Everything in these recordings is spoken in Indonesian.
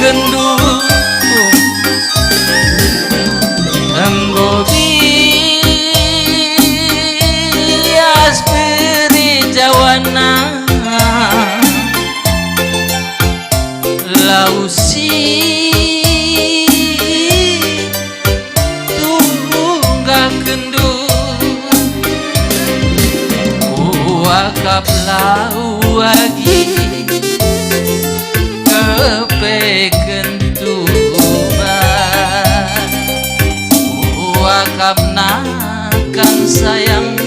kendu enggo bias beri jawana lausi tunggal kendu wakap lau lagi kepeken tuban wakap nakan sayang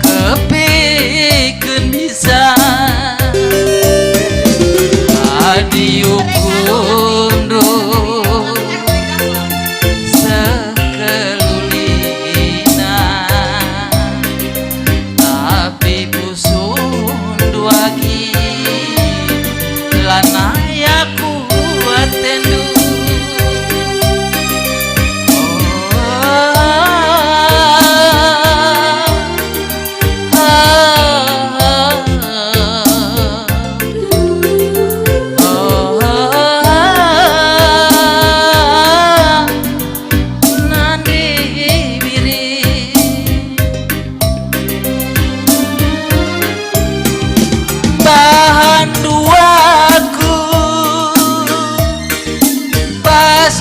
kepeken bisa adiu kundo sekelulina tapi pusun duagi lanaya kuat tendu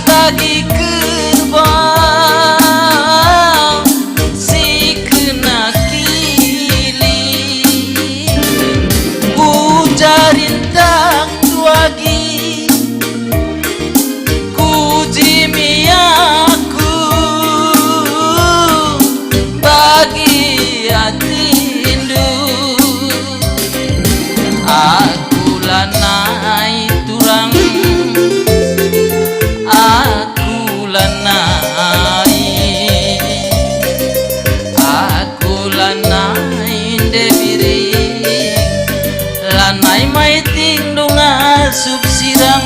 bagi kerbau si kena kili bujarin tang duagi kujimi aku bagi atindu aku lanai turang aku lanai debiri lanai maiting dunga subsirang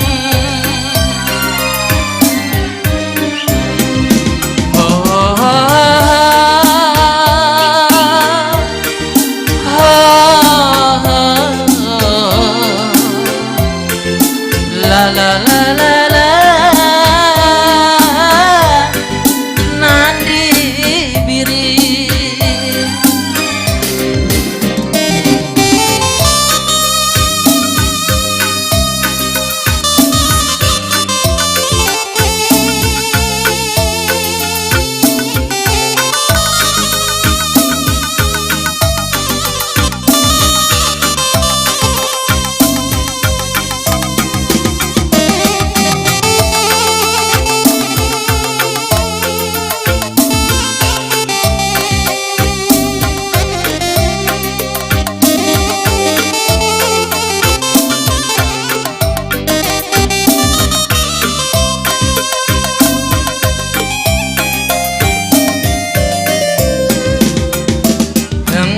la la la la la nandi biri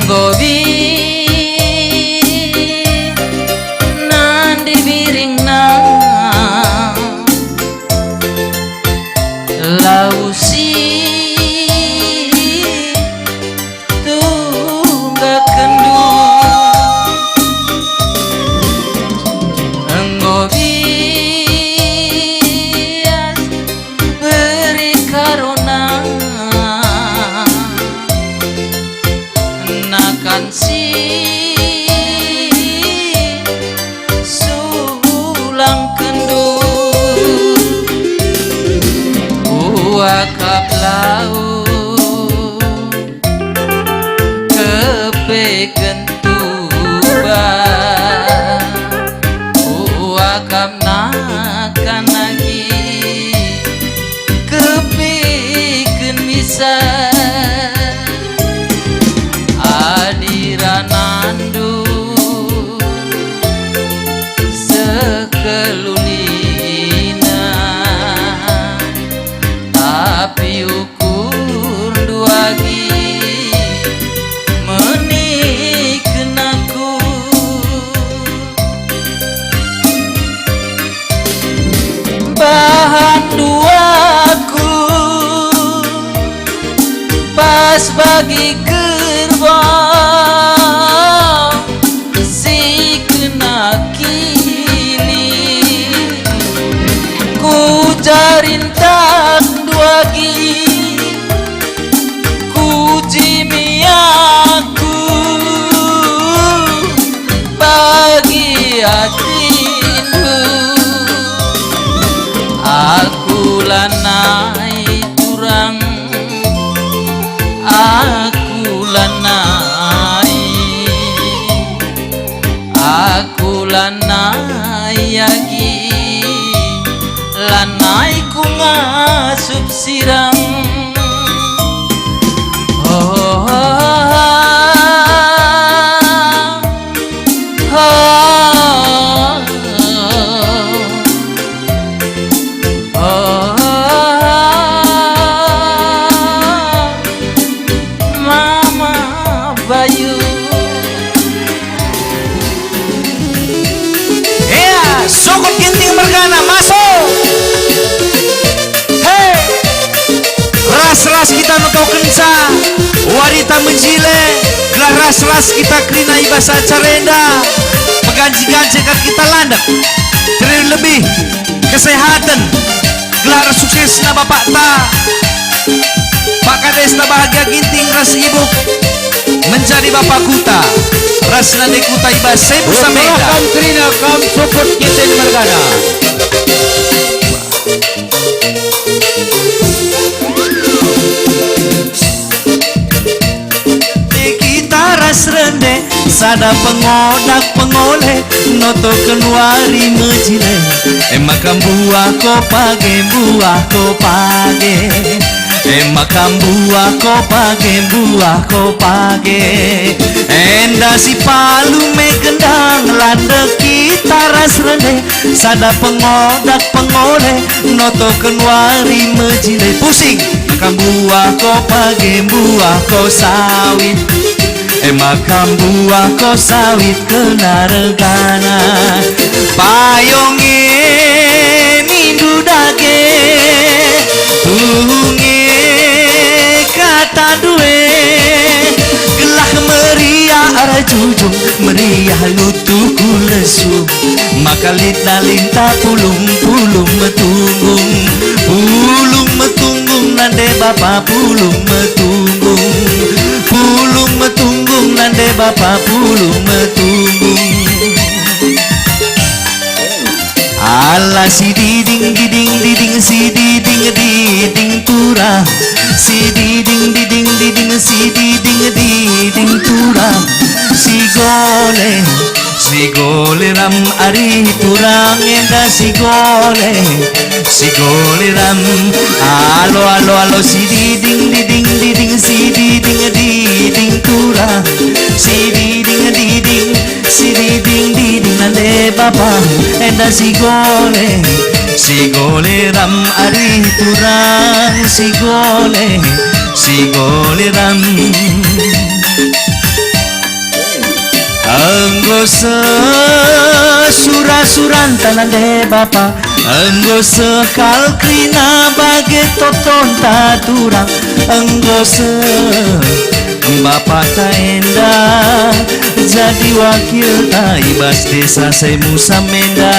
gobi nandi biring na lausi tungga kendu enggobi beri karona nakan si sulang kendu wakap lau kepeken tuban wakap nakan lagi kepeken bisa adiranandu sekelulina tapi ukur duagi meniken aku bahan duaku pas bagi kerbau si kena kili jarintak duagi kujimiaku bagi hatimu aku lanai turang aku lanai yagi lanai ku ngasup sirang oh, Mama Bayu. Sokot ginting mergana masuk. Hei, ras-ras kita notau kenca warita menjile gelar ras-ras kita krina ibasa carenda peganji-ganji kita landak keren lebih kesehatan gelar sukses na bapak ta Pak Kades na bahagia ginting ras ibu menjadi bapak kuta ras nade kuta ibas sebu sameda kam krina kam sokot ginting mergana ras rende sada pengodak pengoleh noto kenuari mejile emakam buah ko page emakam buah ko page enda si palu me gendang lande kita ras rende sada pengodak pengoleh noto kenuari mejile pusing makam buah ko sawit emakam buah ko sawit kenaregana payonge mindu dage tunge kata duwe gelah meriah arah jujung meriah lutuku lesu makalit nalinta pulung metunggung nande bapa pulung metunggung nande bapa pulung metunggung ala si diding si diding turang si diding turang si gole ram ari turang enda si gole ram alo si diding si diding turang si diding nande bapa enda si gole ram ari turang si gole ram anggo surasuran tanande bapa anggo sekal krina bage toton taturang anggo bapa taenda jadi wakil taibas desa semu samenda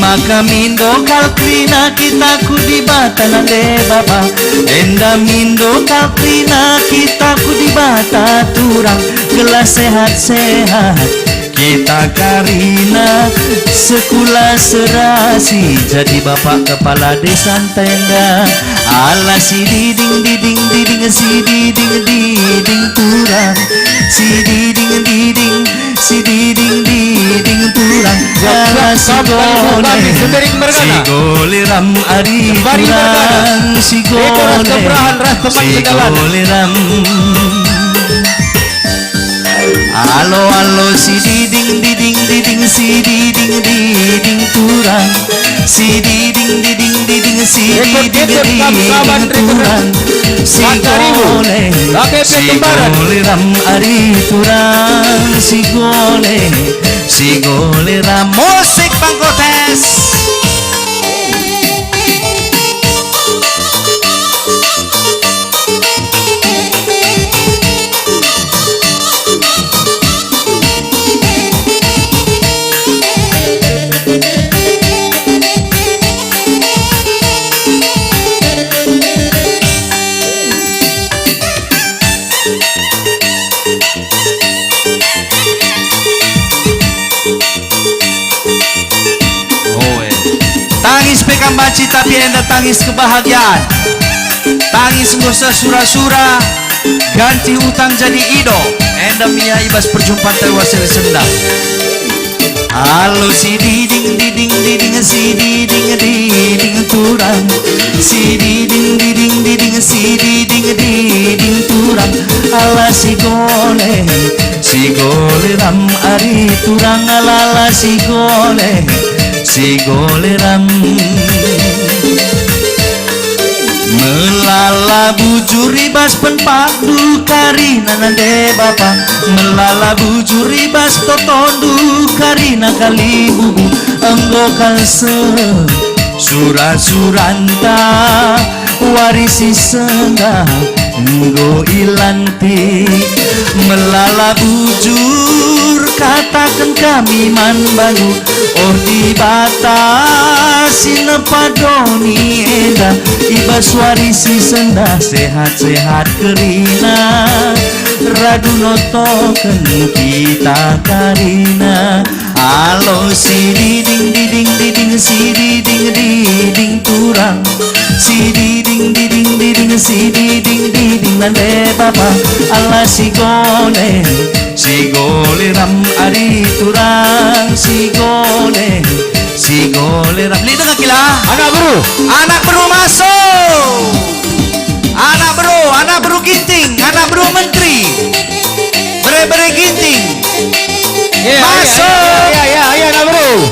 maka mindo kalkrina kita kudibata nande bapa enda mindo kalkrina kita kudibata turang gelas sehat-sehat kita karina sekula serasi jadi bapak kepala desa tenda ala si diding si diding turang si diding turang ala si gole ram ari turang si gole ram alo si diding si diding turang si diding si diding turang si gole ram ari turang si gole ram musik pangkotes. sambaci tapi enda tangis kebahagiaan. Tangis ngursa sura-sura, ganti utang jadi ido. Enda mia ibas perjumpaan terwasir sendang. Halo si diding diding diding si diding diding turang, si diding diding diding si diding diding turang. Ala si gole ram ari turang, alala si gole ram. Melala bujur ibas penpadu karina nande bapa, melala bujur ibas totondu karina kali bubu enggo kalse surat-suranta warisi sengga enggo ilanti. Melala bujur katakan kami man bangu ordi batasi nepadoni enda ibas warisi senda sehat-sehat kerina radu notoken kita karina. Halo si diding diding diding si diding diding turang, si diding diding diding si diding diding nande bapa. Allah si gole ram ari turang, si gole ram. Lihat nggak kila? Anak bro masuk. Anak bro ginting, anak bro menteri. Bere ginting. Masuk. Ya, anak bro.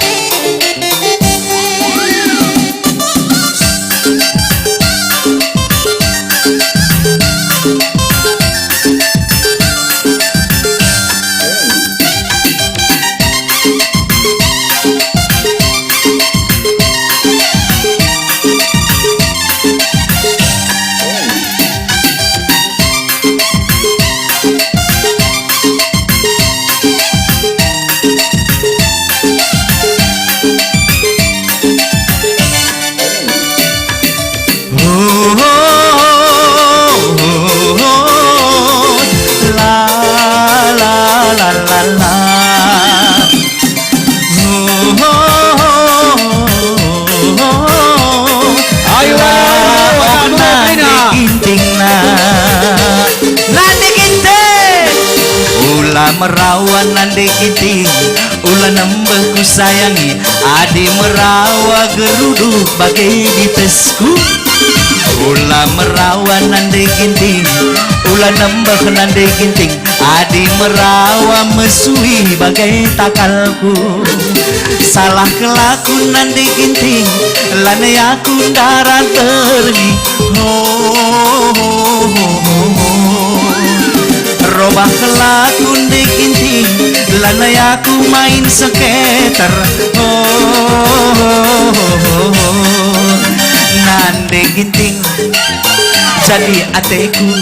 Merawan nande kiting ulah nambah ku sayangi adi merawa geruduk bagai ditesku. Ulah merawan nande ginting ulah nambah nande ginting adi merawa mesui bagai takalku. Salah kelaku nande ginting lane aku darah terli robah kelakun di ginting lanai aku main skater nande ginting jadi ateku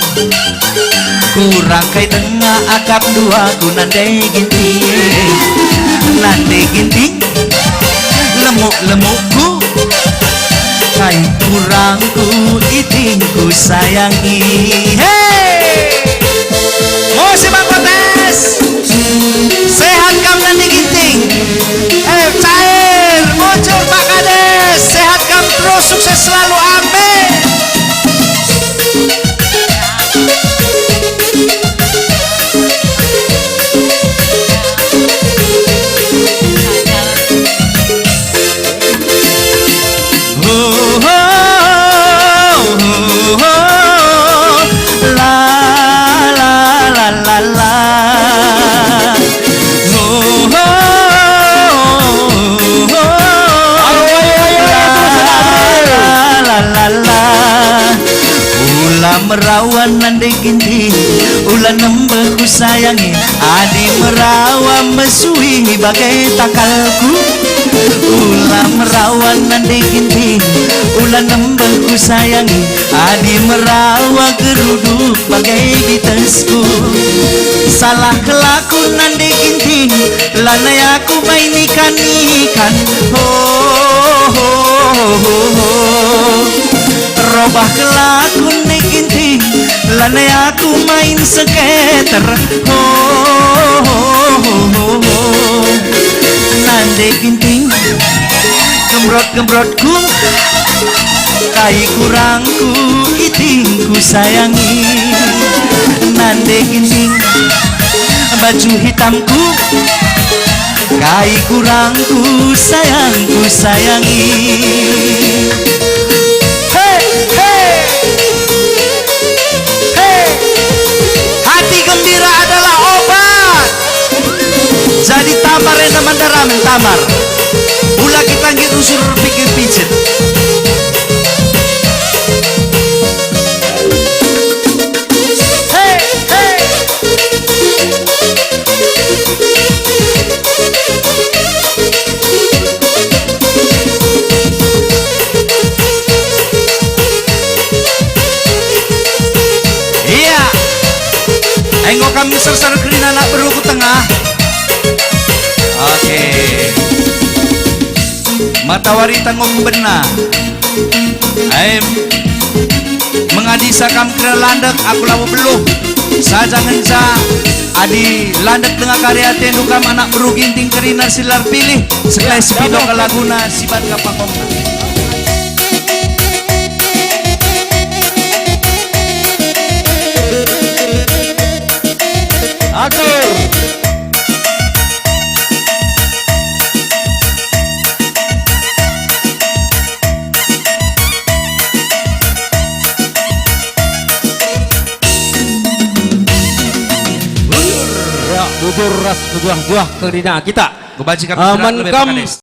kurang kai tengah akap dua ku nande ginting lemukku kai kurangku itingku sayangi. Hey si Bang Protes sehat kam nanti ginting cair muncul Pak Kades sehat kam terus sukses selalu amin. Merawan nande ginting ulah nambah ku sayangi adi merawa mesui bagai takalku. Ulah merawan nande ginting ulah nambah ku sayangi adi merawa geruduk bagai ditesku. Salah kelaku nande ginting lanai aku main ikan robah kelakun nih ginting lanai aku main skater nande ginting gembrot-gembrotku kai kurangku itingku sayangi nande gending baju hitamku kai kurangku sayangku sayangi. Hey, hey, hey. Hati gembira adalah obat. Jadi tamar yang mandaramen tamar. Pula kita ngir usur pikir pijet. Hey, hey. Iya. Engkau kami sersar kerina anak beruku tengah. Oke. Matawari tanggung benar. Aim mengadisa kam kena landak aku lawu beluh. Saja ngenca adi landak dengan karya tendu kam anak beru ginting kerina silar pilih. Sekelai sepido ke laguna sibat kapangongna. Atur. Bubur ras buah-buah kerina kita. Kebajikan Aman kam